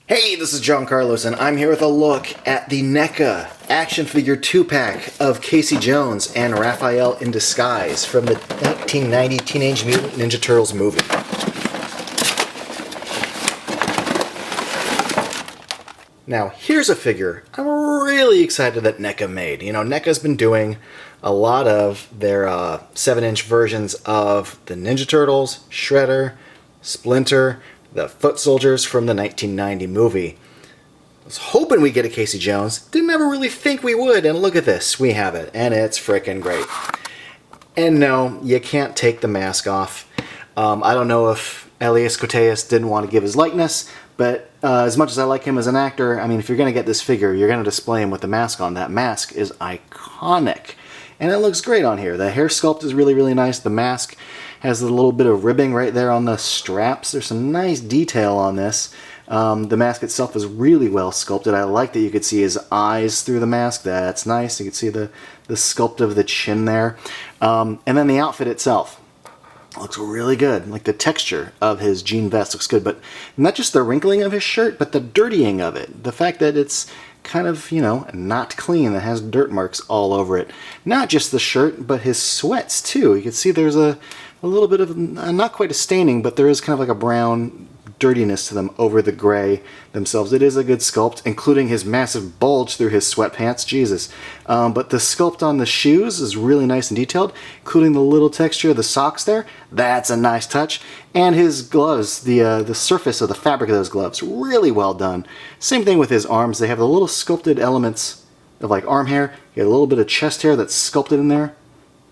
Hey, this is John Carlos, and I'm here with a look at the NECA action figure 2-pack of Casey Jones and Raphael in Disguise from the 1990 Teenage Mutant Ninja Turtles movie. Now, here's a figure I'm really excited that NECA made. You know, NECA's been doing a lot of their 7-inch versions of the Ninja Turtles, Shredder, Splinter, the Foot Soldiers from the 1990 movie. I was hoping we'd get a Casey Jones. Didn't ever really think we would, and look at this. We have it, and it's frickin' great. And no, you can't take the mask off. I don't know if Elias Koteas didn't want to give his likeness, but as much as I like him as an actor, I mean, if you're going to get this figure, you're going to display him with the mask on. That mask is iconic, and it looks great on here. The hair sculpt is really, really nice. The mask has a little bit of ribbing right there on the straps. There's some nice detail on this. The mask itself is really well sculpted. I like that you could see his eyes through the mask. That's nice. You can see the sculpt of the chin there. And then the outfit itself looks really good. Like the texture of his jean vest looks good, but not just the wrinkling of his shirt, but the dirtying of it. The fact that it's kind of, you know, not clean, that has dirt marks all over it. Not just the shirt, but his sweats too. You can see there's a little bit of, not quite a staining, but there is kind of like a brown dirtiness to them over the gray themselves. It is a good sculpt, including his massive bulge through his sweatpants, Jesus. But the sculpt on the shoes is really nice and detailed, including the little texture of the socks there. That's a nice touch. And his gloves, the surface of the fabric of those gloves, really well done. Same thing with his arms. They have the little sculpted elements of like arm hair. You get a little bit of chest hair that's sculpted in there.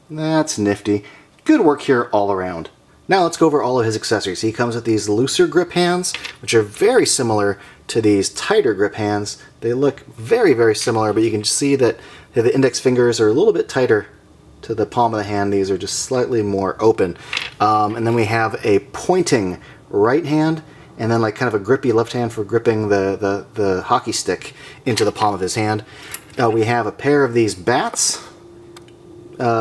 That's nifty. Good work here all around. Now let's go over all of his accessories. He comes with these looser grip hands, which are very similar to these tighter grip hands. They look very, very similar, but you can see that the index fingers are a little bit tighter to the palm of the hand. These are just slightly more open. And then we have a pointing right hand, and then like kind of a grippy left hand for gripping the hockey stick into the palm of his hand. We have a pair of these bats.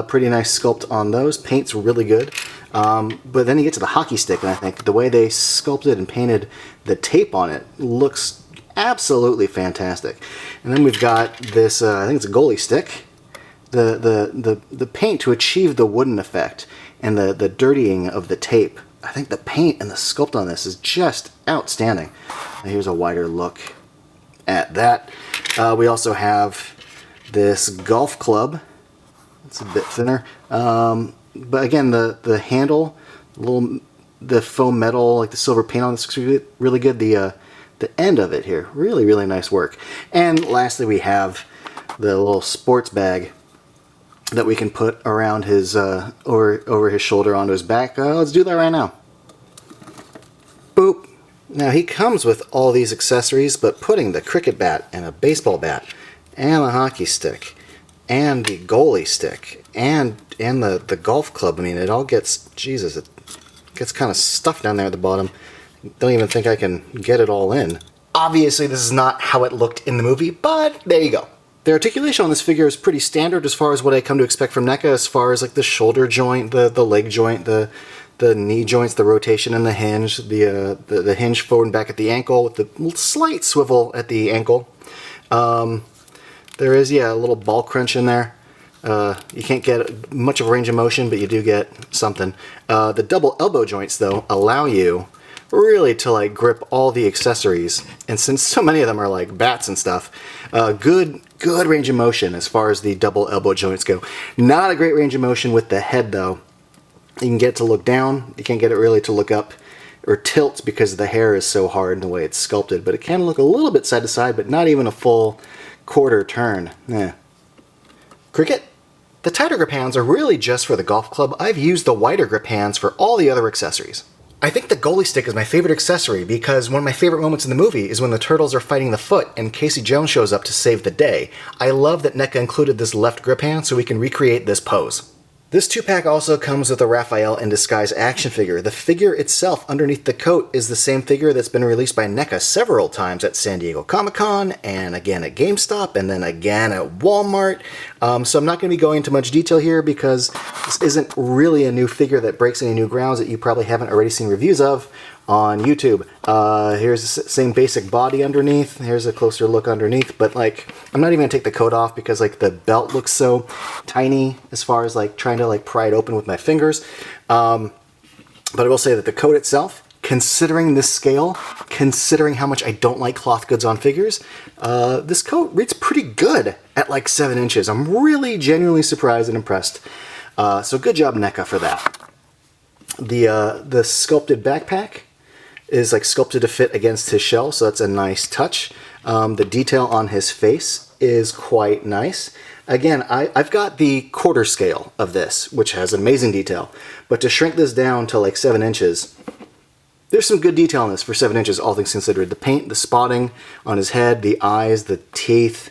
Pretty nice sculpt on those. Paint's really good. But then you get to the hockey stick, and I think the way they sculpted and painted the tape on it looks absolutely fantastic. And then we've got this, I think it's a goalie stick. The paint to achieve the wooden effect and the dirtying of the tape. I think the paint and the sculpt on this is just outstanding. Now here's a wider look at that. We also have this golf club. It's a bit thinner, but again, the handle, the faux metal, like the silver paint on this looks really good. The end of it here, really, really nice work. And lastly, we have the little sports bag that we can put around his over his shoulder onto his back. Let's do that right now. Boop. Now he comes with all these accessories, but putting the cricket bat and a baseball bat and a hockey stick and the goalie stick, and the golf club. I mean, it all gets, Jesus, it gets kind of stuffed down there at the bottom. Don't even think I can get it all in. Obviously, this is not how it looked in the movie, but there you go. The articulation on this figure is pretty standard as far as what I come to expect from NECA, as far as like the shoulder joint, the leg joint, the knee joints, the rotation and the hinge, the hinge forward and back at the ankle with the slight swivel at the ankle. There is, yeah, a little ball crunch in there. You can't get much of a range of motion, but you do get something. The double elbow joints, though, allow you really to like grip all the accessories. And since so many of them are like bats and stuff, good range of motion as far as the double elbow joints go. Not a great range of motion with the head, though. You can get it to look down. You can't get it really to look up or tilt because the hair is so hard in the way it's sculpted. But it can look a little bit side to side, but not even a full quarter turn. Cricket? The tighter grip hands are really just for the golf club. I've used the wider grip hands for all the other accessories. I think the goalie stick is my favorite accessory because one of my favorite moments in the movie is when the turtles are fighting the Foot and Casey Jones shows up to save the day. I love that NECA included this left grip hand so we can recreate this pose. This 2-pack also comes with a Raphael in Disguise action figure. The figure itself underneath the coat is the same figure that's been released by NECA several times at San Diego Comic-Con, and again at GameStop, and then again at Walmart. So I'm not going to be going into much detail here because this isn't really a new figure that breaks any new grounds that you probably haven't already seen reviews of on YouTube. Here's the same basic body underneath. Here's a closer look underneath, but like, I'm not even gonna take the coat off because like the belt looks so tiny as far as like trying to like pry it open with my fingers. But I will say that the coat itself, considering this scale, considering how much I don't like cloth goods on figures, this coat reads pretty good at like 7 inches. I'm really genuinely surprised and impressed. So good job NECA for that. The sculpted backpack is like sculpted to fit against his shell, so that's a nice touch. The detail on his face is quite nice. Again, I've got the quarter scale of this, which has amazing detail, but to shrink this down to like 7 inches, there's some good detail on this for 7 inches, all things considered. The paint, the spotting on his head, the eyes, the teeth,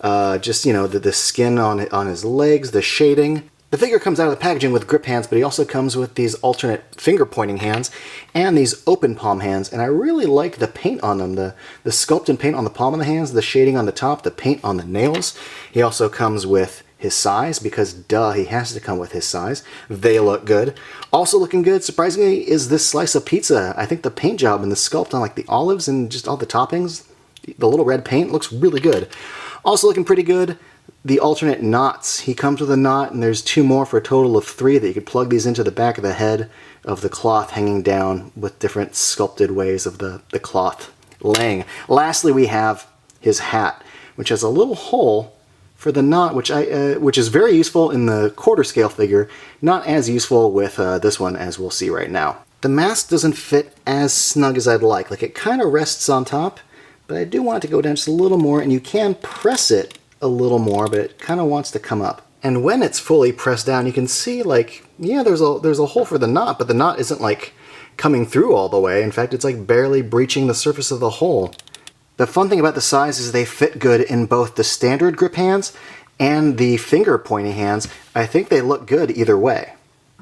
just, you know, the skin on his legs, the shading. The figure comes out of the packaging with grip hands, but he also comes with these alternate finger pointing hands and these open palm hands, and I really like the paint on them. The sculpted paint on the palm of the hands, the shading on the top, the paint on the nails. He also comes with his size, because duh, he has to come with his size. They look good. Also looking good, surprisingly, is this slice of pizza. I think the paint job and the sculpt on like the olives and just all the toppings, the little red paint looks really good. Also looking pretty good, the alternate knots. He comes with a knot, and there's 2 more for a total of 3 that you could plug these into the back of the head of the cloth hanging down with different sculpted ways of the cloth laying. Lastly, we have his hat, which has a little hole for the knot, which is very useful in the quarter scale figure, not as useful with this one, as we'll see right now. The mask doesn't fit as snug as I'd like. Like, it kind of rests on top, but I do want it to go down just a little more, and you can press it a little more, but it kind of wants to come up. And when it's fully pressed down, you can see, like, yeah, there's a hole for the knot, but the knot isn't like coming through all the way. In fact, it's like barely breaching the surface of the hole. The fun thing about the size is they fit good in both the standard grip hands and the finger pointing hands. I think they look good either way.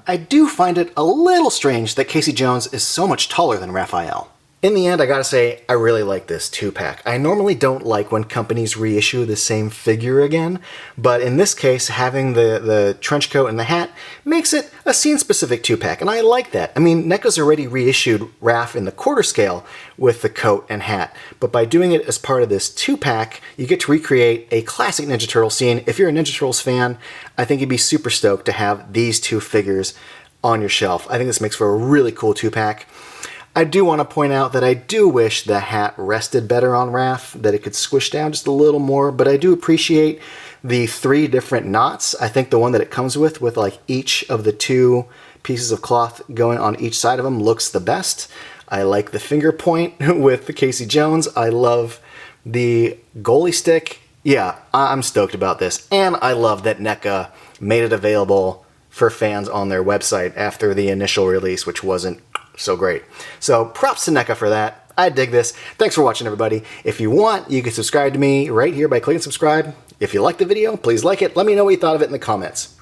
I do find it a little strange that Casey Jones is so much taller than Raphael. In the end, I gotta say, I really like this 2-pack. I normally don't like when companies reissue the same figure again, but in this case, having the trench coat and the hat makes it a scene-specific 2-pack, and I like that. I mean, NECA's already reissued Raph in the quarter scale with the coat and hat, but by doing it as part of this 2-pack, you get to recreate a classic Ninja Turtle scene. If you're a Ninja Turtles fan, I think you'd be super stoked to have these 2 figures on your shelf. I think this makes for a really cool 2-pack. I do want to point out that I do wish the hat rested better on Raph, that it could squish down just a little more, but I do appreciate the 3 different knots. I think the one that it comes with like each of the 2 pieces of cloth going on each side of them, looks the best. I like the finger point with the Casey Jones. I love the goalie stick. Yeah, I'm stoked about this, and I love that NECA made it available for fans on their website after the initial release, which wasn't so great. So props to NECA for that. I dig this. Thanks for watching, everybody. If you want, you can subscribe to me right here by clicking subscribe. If you liked the video, please like it. Let me know what you thought of it in the comments.